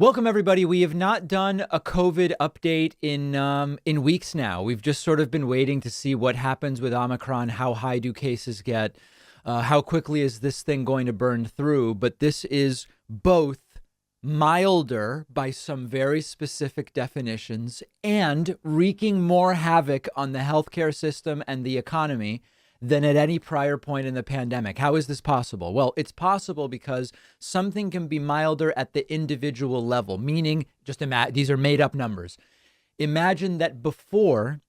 Welcome, everybody. We have not done a COVID update in weeks now. We've just sort of been waiting to see what happens with Omicron. How high do cases get? How quickly is this thing going to burn through? But this is both milder by some very specific definitions and wreaking more havoc on the healthcare system and the economy than at any prior point in the pandemic. How is this possible? Well, it's possible because something can be milder at the individual level, meaning these are made up numbers. Imagine that before,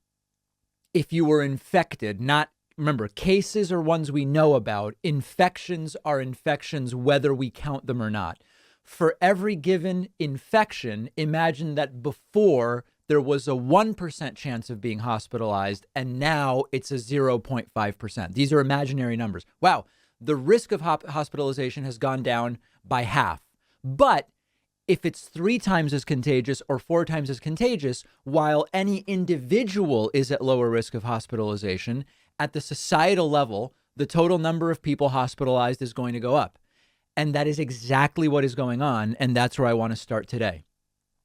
if you were infected, remember, cases are ones we know about. Infections are infections, whether we count them or not. For every given infection, imagine that before there was a 1% chance of being hospitalized, and now it's a 0.5%. These are imaginary numbers. Wow, the risk of hospitalization has gone down by half. But if it's 3 times as contagious or 4 times as contagious, while any individual is at lower risk of hospitalization, at the societal level, the total number of people hospitalized is going to go up. And that is exactly what is going on, and that's where I want to start today.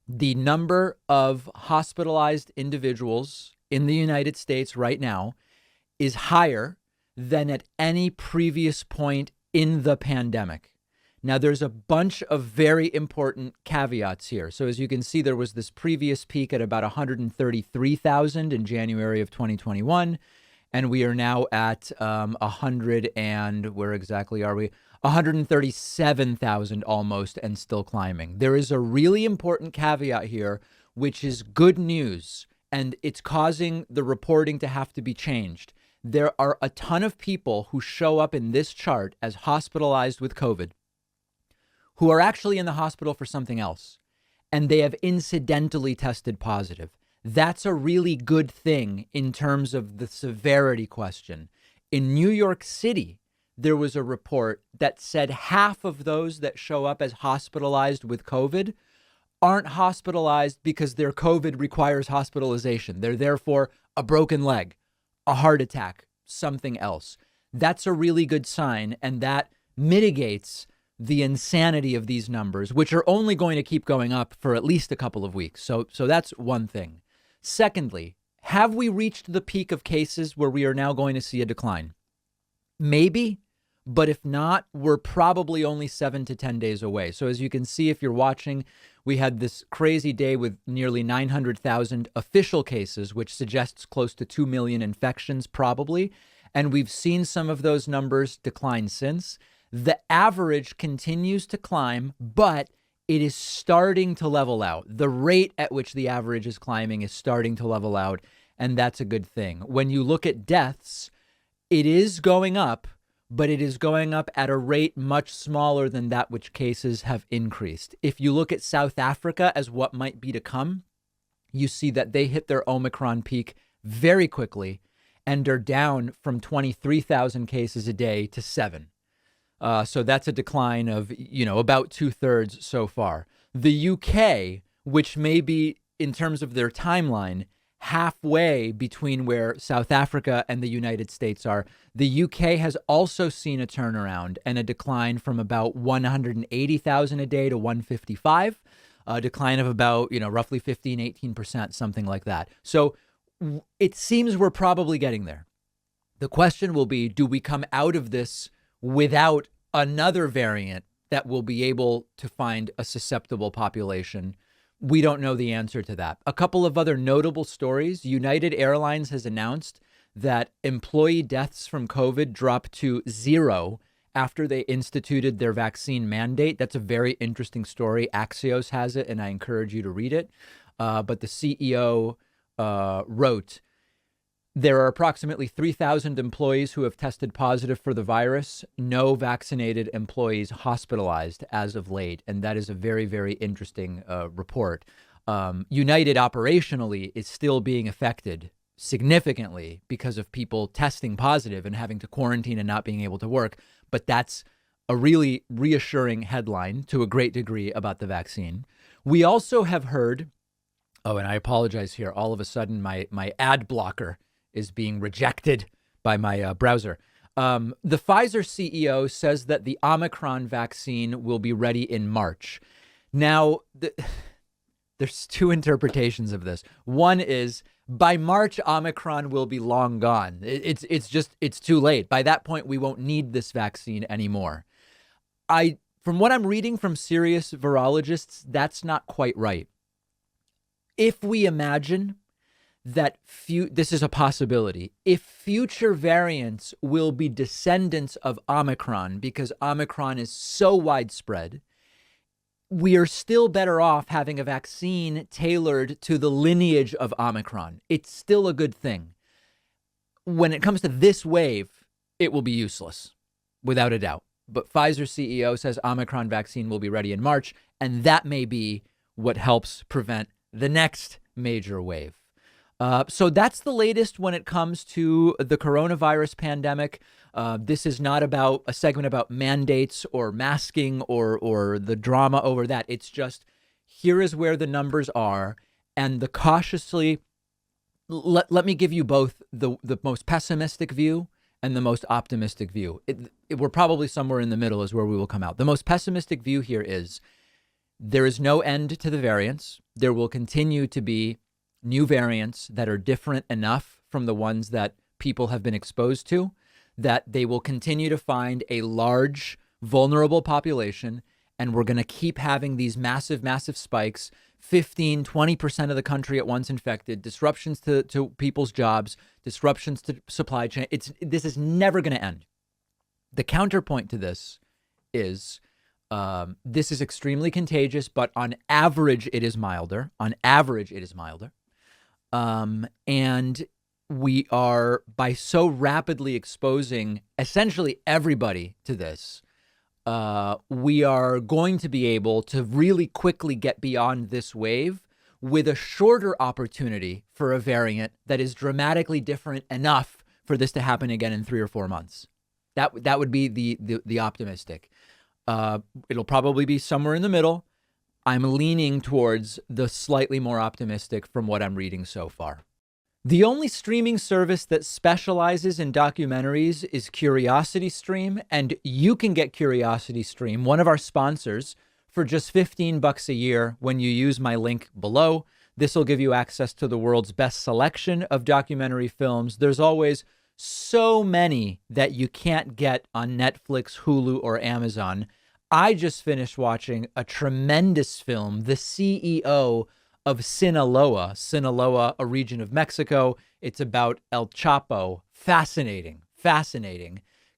The number of hospitalized individuals in the United States right now is higher than at any previous point in the pandemic. Now, there's a bunch of very important caveats here. So as you can see, there was this previous peak at about 133,000 in January of 2021. And we are now at 137,000 almost, and still climbing. There is a really important caveat here, which is good news, and it's causing the reporting to have to be changed. There are a ton of people who show up in this chart as hospitalized with COVID who are actually in the hospital for something else, and they have incidentally tested positive. That's a really good thing in terms of the severity question. In New York City, there was a report that said half of those that show up as hospitalized with COVID aren't hospitalized because their COVID requires hospitalization. They're there for a broken leg, a heart attack, something else. That's a really good sign, and that mitigates the insanity of these numbers, which are only going to keep going up for at least a couple of weeks. So that's one thing. Secondly, have we reached the peak of cases where we are now going to see a decline? Maybe, but if not, we're probably only 7 to 10 days away. So as you can see, if you're watching, we had this crazy day with nearly 900,000 official cases, which suggests close to 2 million infections probably. And we've seen some of those numbers decline since. The average continues to climb, but it is starting to level out. The rate at which the average is climbing is starting to level out, and that's a good thing. When you look at deaths, it is going up, but it is going up at a rate much smaller than that which cases have increased. If you look at South Africa as what might be to come, you see that they hit their Omicron peak very quickly and are down from 23,000 cases a day to 7. So that's a decline of, about 2/3 so far. The UK, which may be, in terms of their timeline, halfway between where South Africa and the United States are, the UK has also seen a turnaround and a decline from about 180,000 a day to 155, a decline of about, roughly 15, 18%, something like that. So it seems we're probably getting there. The question will be, do we come out of this without another variant that will be able to find a susceptible population? We don't know the answer to that. A couple of other notable stories. United Airlines has announced that employee deaths from COVID dropped to 0 after they instituted their vaccine mandate. That's a very interesting story. Axios has it, and I encourage you to read it. But the CEO wrote, there are approximately 3,000 employees who have tested positive for the virus. No vaccinated employees hospitalized as of late. And that is a very, very interesting report. United operationally is still being affected significantly because of people testing positive and having to quarantine and not being able to work. But that's a really reassuring headline to a great degree about the vaccine. We also have heard, and I apologize here, all of a sudden my ad blocker is being rejected by my browser. The Pfizer CEO says that the Omicron vaccine will be ready in March. Now, there's two interpretations of this. One is by March, Omicron will be long gone. It's too late. By that point, we won't need this vaccine anymore. From what I'm reading from serious virologists, that's not quite right. If we imagine that this is a possibility, if future variants will be descendants of Omicron because Omicron is so widespread, we are still better off having a vaccine tailored to the lineage of Omicron. It's still a good thing. When it comes to this wave, it will be useless, without a doubt. But Pfizer CEO says Omicron vaccine will be ready in March, and that may be what helps prevent the next major wave. So that's the latest when it comes to the coronavirus pandemic. This is not about a segment about mandates or masking or the drama over that. It's just, here is where the numbers are, and the cautiously, let me give you both the most pessimistic view and the most optimistic view. We're probably somewhere in the middle is where we will come out. The most pessimistic view here is there is no end to the variants. There will continue to be new variants that are different enough from the ones that people have been exposed to, that they will continue to find a large, vulnerable population, and we're going to keep having these massive, massive spikes, 15, 20% of the country at once infected, disruptions to people's jobs, disruptions to supply chain. This is never going to end. The counterpoint to this is this is extremely contagious, but on average, it is milder. On average, it is milder. And we are, by so rapidly exposing essentially everybody to this, we are going to be able to really quickly get beyond this wave with a shorter opportunity for a variant that is dramatically different enough for this to happen again in 3 or 4 months. That would be the optimistic. It'll probably be somewhere in the middle. I'm leaning towards the slightly more optimistic from what I'm reading so far. The only streaming service that specializes in documentaries is CuriosityStream, and you can get CuriosityStream, one of our sponsors, for just $15 a year when you use my link below. This will give you access to the world's best selection of documentary films. There's always so many that you can't get on Netflix, Hulu, or Amazon. I just finished watching a tremendous film, The CEO of Sinaloa, a region of Mexico. It's about El Chapo. Fascinating.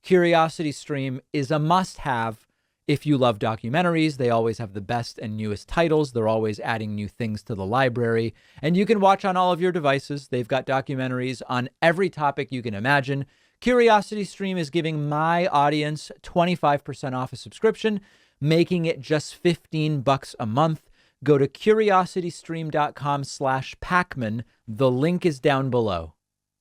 CuriosityStream is a must-have if you love documentaries. They always have the best and newest titles. They're always adding new things to the library. And you can watch on all of your devices. They've got documentaries on every topic you can imagine. CuriosityStream is giving my audience 25% off a subscription, making it just $15 a month. Go to curiositystream.com/Pacman. The link is down below.